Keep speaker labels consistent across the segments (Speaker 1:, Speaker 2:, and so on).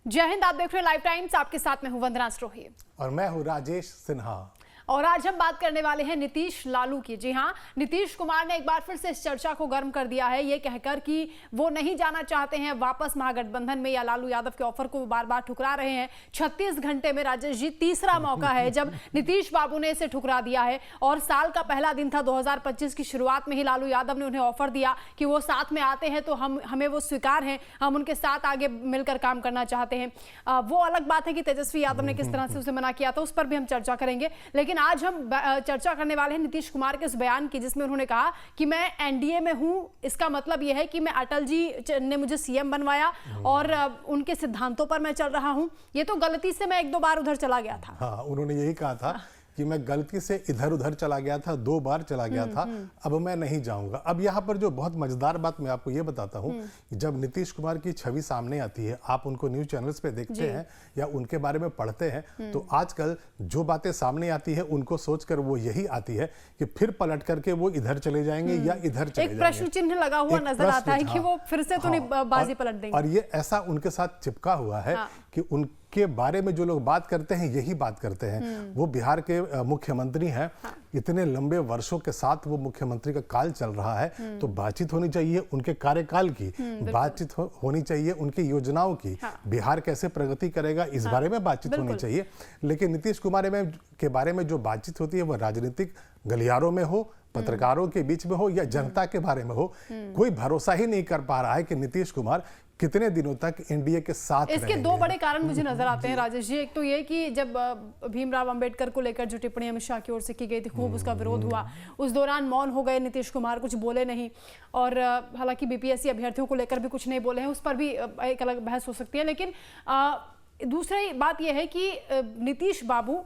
Speaker 1: जय हिंद। आप देख रहे हैं लाइव टाइम्स। आपके साथ मैं हूं वंदना स्ट्रोही
Speaker 2: और मैं हूं राजेश सिन्हा।
Speaker 1: और आज हम बात करने वाले हैं नीतीश लालू की। जी हां, नीतीश कुमार ने एक बार फिर से इस चर्चा को गर्म कर दिया है, ये कहकर कि वो नहीं जाना चाहते हैं वापस महागठबंधन में, या लालू यादव के ऑफर को बार बार ठुकरा रहे हैं। 36 घंटे में राजेश जी तीसरा मौका है जब नीतीश बाबू ने इसे ठुकरा दिया है। और साल का पहला दिन था 2025 की शुरुआत में ही लालू यादव ने उन्हें ऑफर दिया कि वो साथ में आते हैं तो हमें वो स्वीकार है, हम उनके साथ आगे मिलकर काम करना चाहते हैं। वो अलग बात है कि तेजस्वी यादव ने किस तरह से उसे मना किया था, उस पर भी हम चर्चा करेंगे। लेकिन आज हम चर्चा करने वाले हैं नीतीश कुमार के उस बयान की जिसमें उन्होंने कहा कि मैं एनडीए में हूं, इसका मतलब यह है कि मैं अटल जी ने मुझे सीएम बनवाया और उनके सिद्धांतों पर मैं चल रहा हूं। ये तो गलती से मैं एक दो बार उधर चला गया था।
Speaker 2: हाँ, उन्होंने यही कहा था कि मैं गलती से इधर उधर चला गया था, 2 बार चला गया था, अब मैं नहीं जाऊंगा। अब यहाँ पर जो बहुत मजेदार बात मैं आपको ये बताता हूँ कि जब नीतीश कुमार की छवि सामने आती है, आप उनको न्यूज चैनल्स पे देखते हैं या उनके बारे में पढ़ते हैं, तो आजकल जो बातें सामने आती है उनको सोचकर वो यही आती है कि फिर पलट करके वो इधर चले जाएंगे या इधर चले जाएंगे।
Speaker 1: एक प्रश्न चिन्ह लगा हुआ नजर आता है कि वो फिर से तो नहीं बाजी पलट देंगे।
Speaker 2: और ये ऐसा उनके साथ चिपका हुआ है कि उनके बारे में जो लोग बात करते हैं यही बात करते हैं। वो बिहार के मुख्यमंत्री हैं, इतने लंबे वर्षों के साथ वो मुख्यमंत्री का काल चल रहा है, तो बातचीत होनी चाहिए उनके कार्यकाल की, बातचीत होनी चाहिए उनकी योजनाओं की, बिहार कैसे प्रगति करेगा इस बारे में बातचीत होनी चाहिए। लेकिन नीतीश कुमार के बारे में जो बातचीत होती है वो राजनीतिक गलियारों में हो, पत्रकारों के बीच में हो या जनता के बारे में हो, कोई भरोसा ही नहीं कर पा रहा है कि नीतीश कुमार कितने दिनों तक एनडीए के साथ
Speaker 1: इसके
Speaker 2: रहेंगे।
Speaker 1: 2 बड़े कारण मुझे नजर आते हैं राजेश जी। एक तो ये कि जब भीमराव अंबेडकर को लेकर जो टिप्पणी अमित शाह की ओर से की गई थी, खूब उसका विरोध हुआ, उस दौरान मौन हो गए नीतीश कुमार, कुछ बोले नहीं। और हालांकि बीपीएससी अभ्यर्थियों को लेकर भी कुछ नहीं बोले हैं, उस पर भी एक अलग बहस हो सकती है। लेकिन दूसरी बात यह है कि नीतीश बाबू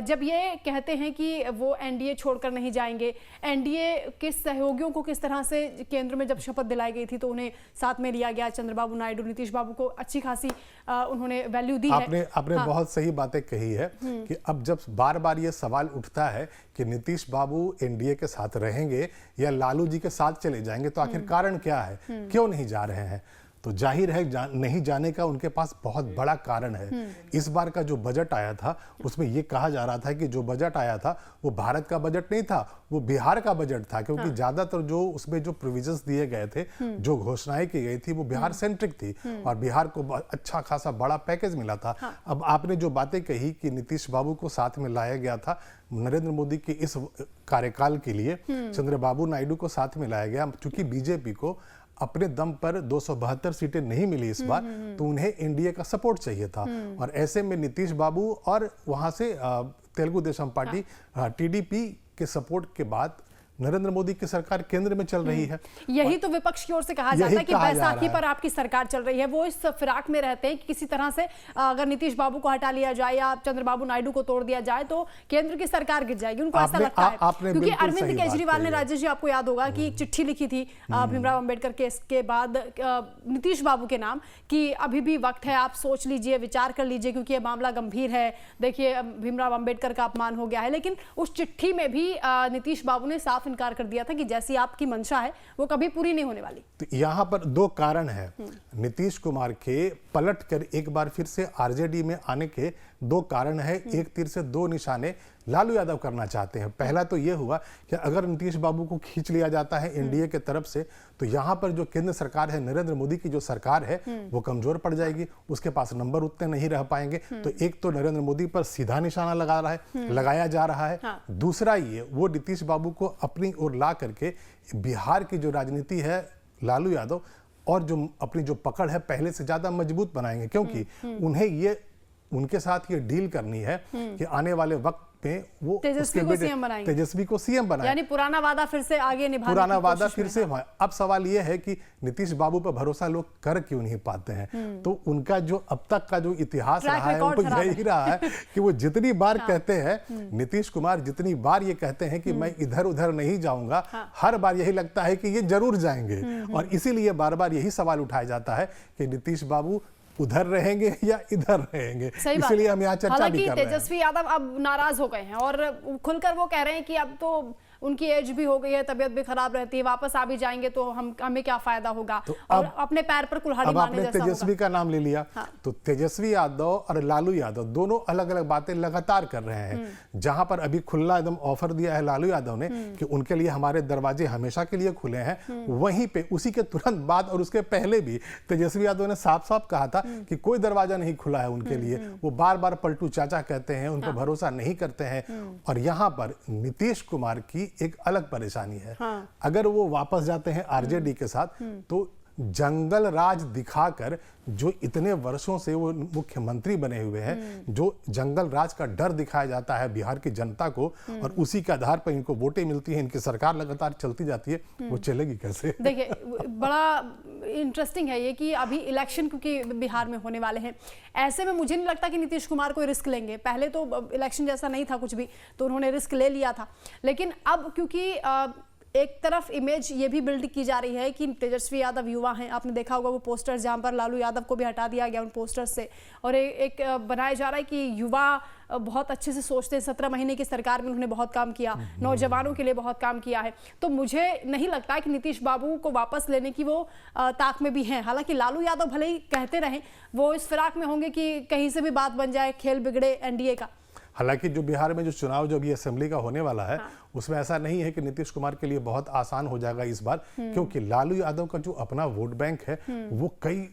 Speaker 1: जब ये कहते हैं कि वो एनडीए छोड़कर नहीं जाएंगे, एनडीए के सहयोगियों को किस तरह से केंद्र में जब शपथ दिलाई गई थी तो उन्हें साथ में लिया गया, चंद्रबाबू नायडू, नीतीश बाबू को अच्छी खासी उन्होंने वैल्यू दी है।
Speaker 2: आपने बहुत सही बातें कही है कि अब जब बार बार ये सवाल उठता है कि नीतीश बाबू एनडीए के साथ रहेंगे या लालू जी के साथ चले जाएंगे, तो आखिर कारण क्या है, क्यों नहीं जा रहे हैं? तो जाहिर है नहीं जाने का उनके पास बहुत बड़ा कारण है। इस बार का जो बजट आया था उसमें ये कहा जा रहा था कि जो बजट आया था वो भारत का बजट नहीं था, वो बिहार का बजट था, क्योंकि ज्यादातर जो उसमें जो प्रोविजंस दिए गए थे, जो घोषणाएं की गई थी, वो बिहार सेंट्रिक थी और बिहार को अच्छा खासा बड़ा पैकेज मिला था। अब आपने जो बातें कही कि नीतीश बाबू को साथ में लाया गया था नरेंद्र मोदी के इस कार्यकाल के लिए, चंद्रबाबू नायडू को साथ में लाया गया, चूंकि बीजेपी को अपने दम पर 272 सीटें नहीं मिली इस बार, तो उन्हें एनडीए का सपोर्ट चाहिए था। और ऐसे में नीतीश बाबू और वहां से तेलुगु देशम पार्टी टीडीपी के सपोर्ट के बाद नरेंद्र मोदी की सरकार केंद्र में चल रही है।
Speaker 1: यही तो विपक्ष की ओर से कहा जाता है कि बैसाखी पर आपकी सरकार चल रही है। वो इस फिराक में रहते हैं कि किसी तरह से अगर नीतीश बाबू को हटा लिया जाए या चंद्रबाबू नायडू को तोड़ दिया जाए तो केंद्र की सरकार गिर जाएगी, उनको ऐसा लगता है। क्योंकि अरविंद केजरीवाल ने, राजेश जी आपको याद होगा कि एक चिट्ठी लिखी थी भीमराव अंबेडकर केस के बाद नीतीश बाबू के नाम कि अभी भी वक्त है, आप सोच लीजिए, विचार कर लीजिए, क्योंकि ये मामला गंभीर है, देखिए भीमराव अंबेडकर का अपमान हो गया है। लेकिन उस चिट्ठी में भी नीतीश बाबू ने साफ इनकार कर दिया था कि जैसी आपकी मंशा है वो कभी पूरी नहीं होने वाली।
Speaker 2: तो यहां पर 2 कारण है नीतीश कुमार के पलट कर एक बार फिर से आरजेडी में आने के। 2 कारण है, एक तीर से 2 निशाने लालू यादव करना चाहते हैं। पहला तो यह हुआ कि अगर नीतीश बाबू को खींच लिया जाता है एनडीए के तरफ से, तो यहां पर जो केंद्र सरकार है, नरेंद्र मोदी की जो सरकार है, वो कमजोर पड़ जाएगी, उसके पास नंबर उतने नहीं रह पाएंगे। तो एक तो नरेंद्र मोदी पर सीधा निशाना लगाया जा रहा है। दूसरा ये वो नीतीश बाबू को अपनी ओर ला करके बिहार की जो राजनीति है लालू यादव और जो अपनी जो पकड़ है पहले से ज्यादा मजबूत बनाएंगे, क्योंकि उन्हें ये उनके साथ ये डील करनी है कि आने वाले वक्त में वो
Speaker 1: तेजस्वी
Speaker 2: को सीएम बनाए,
Speaker 1: यानी पुराना वादा फिर से आगे निभाने
Speaker 2: पुराना वादा फिर से। अब सवाल ये है कि नीतीश बाबू पर भरोसा लोग कर क्यों नहीं पाते हैं? तो उनका जो अब तक का जो इतिहास रहा है वो यही रहा है कि वो जितनी बार कहते हैं, नीतीश कुमार जितनी बार ये कहते हैं कि मैं इधर उधर नहीं जाऊंगा, हर बार यही लगता है कि ये जरूर जाएंगे। और इसीलिए बार बार यही सवाल उठाया जाता है कि नीतीश बाबू उधर रहेंगे या इधर रहेंगे, इसलिए हम यहाँ चर्चा भी कर रहे हैं।
Speaker 1: तेजस्वी यादव अब नाराज हो गए हैं और खुलकर वो कह रहे हैं कि अब तो उनकी एज भी हो गई है, तबीयत भी खराब रहती है, वापस आ भी जाएंगे तो हमें क्या फायदा होगा।
Speaker 2: तो
Speaker 1: और अपने पैर पर कुल्हाड़ी मारने जैसा होगा।
Speaker 2: तेजस्वी का नाम ले लिया। हाँ। तो तेजस्वी यादव और लालू यादव दोनों अलग अलग बातें लगातार कर रहे हैं। जहां पर अभी खुला एकदम ऑफर दिया है लालू यादव ने कि उनके लिए हमारे दरवाजे हमेशा के लिए खुले हैं, वहीं पे उसी के तुरंत बाद और उसके पहले भी तेजस्वी यादव ने साफ साफ कहा था कि कोई दरवाजा नहीं खुला है उनके लिए। वो बार बार पलटू चाचा कहते हैं, उन पर भरोसा नहीं करते हैं। और यहां पर नीतीश कुमार की एक अलग परेशानी है। अगर वो वापस जाते हैं आरजेडी के साथ तो जंगल राज दिखाकर जो इतने वर्षों से वो मुख्यमंत्री बने हुए हैं, जो जंगल राज का डर दिखाया जाता है बिहार की जनता को, और उसी के आधार पर इनको वोटें मिलती हैं, इनकी सरकार लगातार चलती जाती है, वो चलेगी कैसे?
Speaker 1: देखिए, बड़ा इंटरेस्टिंग है ये कि अभी इलेक्शन क्योंकि बिहार में होने वाले हैं, ऐसे में मुझे नहीं लगता कि नीतीश कुमार कोई रिस्क लेंगे। पहले तो इलेक्शन जैसा नहीं था कुछ भी, तो उन्होंने रिस्क ले लिया था। लेकिन अब क्योंकि एक तरफ इमेज ये भी बिल्ड की जा रही है कि तेजस्वी यादव युवा हैं, आपने देखा होगा वो पोस्टर्स जहां पर लालू यादव को भी हटा दिया गया उन पोस्टर्स से, और एक बनाया जा रहा है कि युवा बहुत अच्छे से सोचते हैं। 17 महीने की सरकार में उन्होंने बहुत काम किया, नौजवानों के लिए बहुत काम किया है। तो मुझे नहीं लगता कि नीतीश बाबू को वापस लेने की वो ताक में भी हैं। हालांकि लालू यादव भले ही कहते रहें, वो इस फिराक में होंगे कि कहीं से भी बात बन जाए, खेल बिगड़े एनडीए का।
Speaker 2: हालांकि जो बिहार में जो चुनाव जो अभी असेंबली का होने वाला है, उसमें ऐसा नहीं है कि नीतीश कुमार के लिए बहुत आसान हो जाएगा इस बार, क्योंकि लालू यादव का जो अपना वोट बैंक है वो कई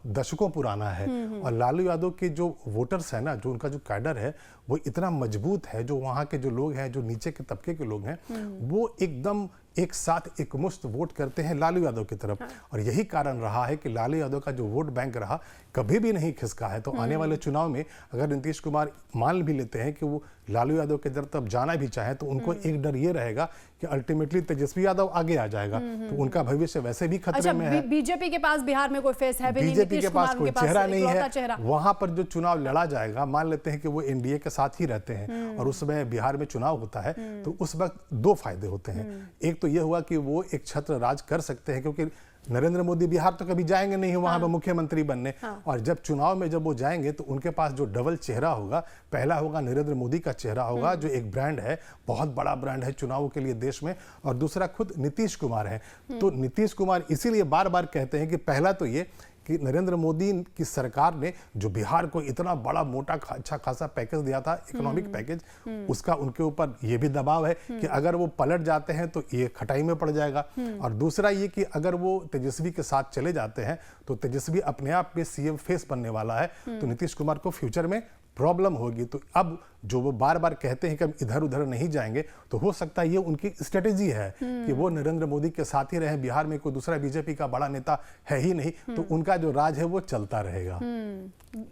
Speaker 2: दशकों पुराना है। और लालू यादव के जो वोटर्स है ना, जो उनका जो कैडर है वो इतना मजबूत है, जो वहाँ के जो लोग हैं, जो नीचे के तबके के लोग हैं, वो एकदम एक साथ एकमुश्त वोट करते हैं लालू यादव की तरफ। और यही कारण रहा है कि लालू यादव का जो वोट बैंक रहा कभी भी नहीं खिसका है। तो आने वाले चुनाव में अगर नीतीश कुमार मान भी लेते हैं कि वो लालू यादव के तरफ जाना भी चाहे, तो उनको एक डर ये रहेगा कि अल्टीमेटली तेजस्वी यादव आगे आ जाएगा, तो उनका भविष्य वैसे भी खतरे में है।
Speaker 1: बीजेपी के पास बिहार में कोई फेस है भी नहीं,
Speaker 2: बीजेपी के पास कोई चेहरा नहीं है। वहां पर जो चुनाव लड़ा जाएगा, मान लेते हैं कि वो एनडीए के साथ ही रहते हैं और उस समय बिहार में चुनाव होता है, तो उस वक्त दो फायदे होते हैं। एक तो ये हुआ कि वो एक छत्र राज कर सकते हैं, क्योंकि नरेंद्र मोदी बिहार तो कभी जाएंगे नहीं वहां पर मुख्यमंत्री बनने। और जब चुनाव में जब वो जाएंगे तो उनके पास जो डबल चेहरा होगा, पहला होगा नरेंद्र मोदी का चेहरा होगा, जो एक ब्रांड है, बहुत बड़ा ब्रांड है चुनावों के लिए देश में, और दूसरा खुद नीतीश कुमार है। तो नीतीश कुमार इसीलिए बार बार कहते हैं कि पहला तो ये कि नरेंद्र मोदी की सरकार ने जो बिहार को इतना बड़ा मोटा अच्छा खासा पैकेज दिया था, इकोनॉमिक पैकेज, उसका उनके ऊपर ये भी दबाव है कि अगर वो पलट जाते हैं तो ये खटाई में पड़ जाएगा। और दूसरा ये कि अगर वो तेजस्वी के साथ चले जाते हैं तो तेजस्वी अपने आप में सीएम फेस बनने वाला है, तो नीतीश कुमार को फ्यूचर में प्रॉब्लम होगी। तो अब जो वो बार बार कहते हैं कि हम इधर उधर नहीं जाएंगे, तो हो सकता है ये उनकी स्ट्रेटेजी है कि वो नरेंद्र मोदी के साथ ही रहे। बिहार में कोई दूसरा बीजेपी का बड़ा नेता है ही नहीं, तो उनका जो राज है वो चलता रहेगा।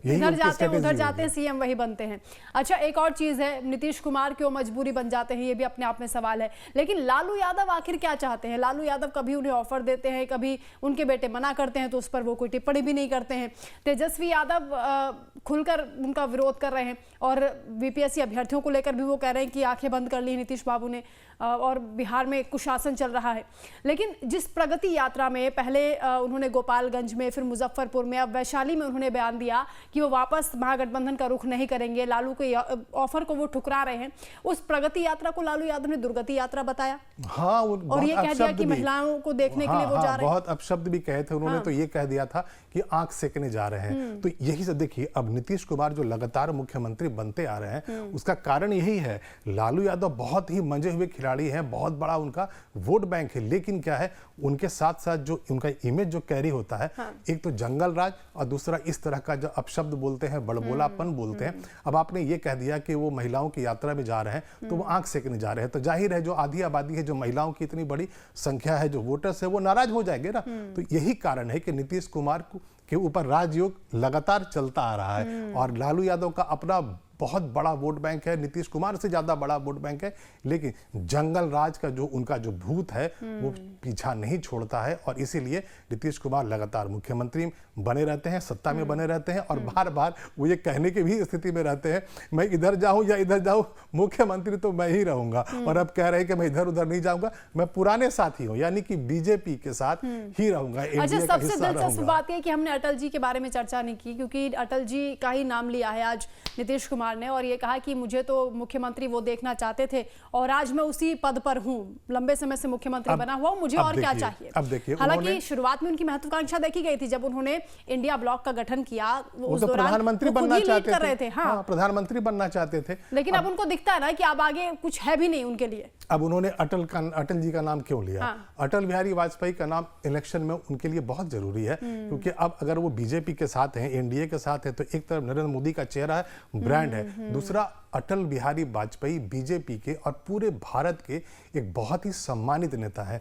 Speaker 1: इधर जाते हैं उधर जाते हैं, सीएम वही बनते हैं। अच्छा, एक और चीज है, नीतीश कुमार क्यों मजबूरी बन जाते हैं, ये भी अपने आप में सवाल है। लेकिन लालू यादव आखिर क्या चाहते हैं? लालू यादव कभी उन्हें ऑफर देते हैं, कभी उनके बेटे मना करते हैं, तो उस पर वो कोई टिप्पणी भी नहीं करते हैं। तेजस्वी यादव खुलकर उनका विरोध कर रहे हैं, और बीपीएससी अभ्यर्थियों को लेकर भी वो कह रहे हैं कि आंखें बंद कर ली नीतीश बाबू ने, और बिहार में कुशासन चल रहा है। लेकिन जिस प्रगति यात्रा में पहले उन्होंने गोपालगंज में, फिर मुजफ्फरपुर में, अब वैशाली में उन्होंने बयान दिया कि वो वापस महागठबंधन का रुख नहीं करेंगे, लालू के ऑफर को वो ठुकरा रहे हैं, उस प्रगति यात्रा को लालू यादव ने दुर्गति यात्रा बताया।
Speaker 2: हाँ,
Speaker 1: और ये कह दिया कि महिलाओं को देखने के लिए वो जा रहे हैं।
Speaker 2: बहुत अपशब्द भी कहे थे उन्होंने। तो ये कह दिया था कि आंख सेकने जा रहे हैं। तो यही से देखिए, अब नीतीश कुमार जो लगातार मुख्यमंत्री बनते आ रहे हैं, उसका कारण यही है। लालू यादव बहुत ही मंजे हुए खिलाड़ी हैं, बहुत बड़ा उनका वोट बैंक है, लेकिन क्या है, उनके साथ साथ जो उनका इमेज जो कैरी होता है, एक तो जंगल राज और दूसरा इस तरह का जो अपशब्द बोलते हैं, बड़बोलापन बोलते हैं। अब आपने ये कह दिया कि वो महिलाओं की यात्रा में जा रहे हैं, तो वो आंख सेकने जा रहे हैं, तो जाहिर है जो आधी आबादी है, जो महिलाओं की इतनी बड़ी संख्या है, जो वोटर्स है, वो नाराज हो जाएंगे ना। तो यही कारण है कि नीतीश कुमार के ऊपर राजयोग लगातार चलता आ रहा है। और लालू यादव का अपना बहुत बड़ा वोट बैंक है, नीतीश कुमार से ज्यादा बड़ा वोट बैंक है, लेकिन जंगल राज का जो उनका जो भूत है वो पीछा नहीं छोड़ता है, और इसीलिए नीतीश कुमार लगातार मुख्यमंत्री बने रहते हैं, सत्ता में बने रहते हैं और बार बार वो ये कहने की भी स्थिति में रहते हैं, मैं इधर जाऊं या इधर जाऊं, मुख्यमंत्री तो मैं ही रहूंगा। और अब कह रहे हैं कि मैं इधर उधर नहीं जाऊंगा, मैं पुराने साथी हूं, यानी कि बीजेपी के साथ ही रहूंगा,
Speaker 1: अच्छा,
Speaker 2: एनडीए का
Speaker 1: सबसे
Speaker 2: हिस्सा
Speaker 1: दिलचस्प
Speaker 2: रहूंगा।
Speaker 1: बात यह कि हमने अटल जी के बारे में चर्चा नहीं की, क्योंकि अटल जी का ही नाम लिया है आज नीतीश कुमार ने और ये कहा कि मुझे तो मुख्यमंत्री वो देखना चाहते थे और आज मैं उसी पद पर हूं, लंबे समय से मुख्यमंत्री बना हुआ हूं, मुझे और क्या चाहिए।
Speaker 2: अब देखिए,
Speaker 1: हालांकि शुरुआत में उनकी महत्वाकांक्षा देखी गई थी जब उन्होंने इंडिया ब्लॉक का गठन किया,
Speaker 2: वो तो प्रधानमंत्री बनना चाहते थे।
Speaker 1: हाँ,
Speaker 2: प्रधानमंत्री बनना चाहते थे,
Speaker 1: लेकिन अब उनको दिखता है ना कि अब आगे कुछ है भी नहीं उनके लिए।
Speaker 2: अब उन्होंने अटल जी का नाम क्यों लिया?
Speaker 1: हाँ।
Speaker 2: अटल बिहारी वाजपेयी का नाम इलेक्शन में उनके लिए बहुत जरूरी है, क्योंकि अब अगर वो बीजेपी के साथ हैं, एनडीए के साथ है, तो एक तरफ नरेंद्र मोदी का चेहरा है, ब्रांड है, दूसरा अटल बिहारी वाजपेयी बीजेपी के और पूरे भारत के एक बहुत ही सम्मानित नेता है।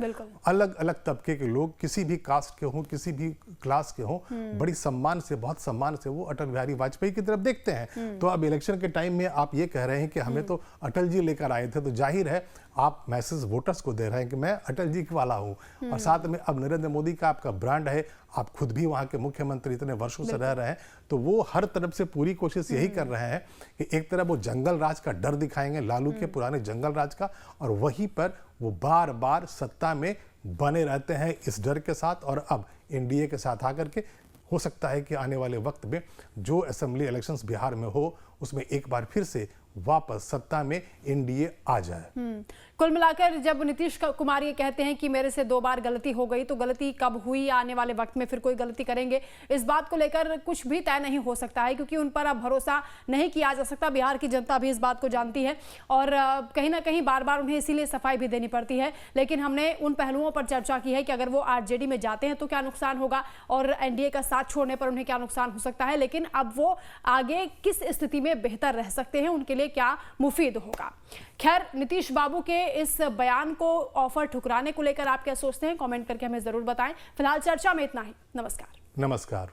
Speaker 2: अलग अलग तबके के लोग, किसी भी कास्ट के हों, किसी भी क्लास के हों, बड़ी सम्मान से, बहुत सम्मान से वो अटल बिहारी वाजपेयी की तरफ देखते हैं। तो अब इलेक्शन के टाइम में आप ये कह रहे हैं कि हमें तो अटल जी लेकर आए थे, तो जाहिर है आप मैसेज वोटर्स को दे रहे हैं कि मैं अटल जी वाला हूं। और साथ में अब नरेंद्र मोदी का आपका ब्रांड है, आप खुद भी वहां के मुख्यमंत्री इतने वर्षों से रह रहे हैं, तो वो हर तरफ से पूरी कोशिश यही कर रहे हैं कि एक तरफ वो जंगल राज का डर दिखाएंगे, लालू के पुराने जंगल राज का, और वहीं पर वो बार बार सत्ता में बने रहते हैं इस डर के साथ। और अब एनडीए के साथ आकर के हो सकता है कि आने वाले वक्त में जो असेंबली इलेक्शंस बिहार में हो, उसमें एक बार फिर से वापस सत्ता में एनडीए आ जाए।
Speaker 1: कुल मिलाकर जब नीतीश कुमार ये कहते हैं कि मेरे से 2 बार गलती हो गई, तो गलती कब हुई, आने वाले वक्त में फिर कोई गलती करेंगे, इस बात को लेकर कुछ भी तय नहीं हो सकता है, क्योंकि उन पर अब भरोसा नहीं किया जा सकता। बिहार की जनता भी इस बात को जानती है और कहीं ना कहीं बार बार उन्हें इसीलिए सफाई भी देनी पड़ती है। लेकिन हमने उन पहलुओं पर चर्चा की है कि अगर वो आरजेडी में जाते हैं तो क्या नुकसान होगा और एनडीए का साथ छोड़ने पर उन्हें क्या नुकसान हो सकता है, लेकिन अब वो आगे किस स्थिति में बेहतर रह सकते हैं, उनके लिए क्या मुफीद होगा। खैर, नीतीश बाबू के इस बयान को, ऑफर ठुकराने को लेकर आप क्या सोचते हैं, कमेंट करके हमें जरूर बताएं। फिलहाल चर्चा में इतना ही। नमस्कार।
Speaker 2: नमस्कार।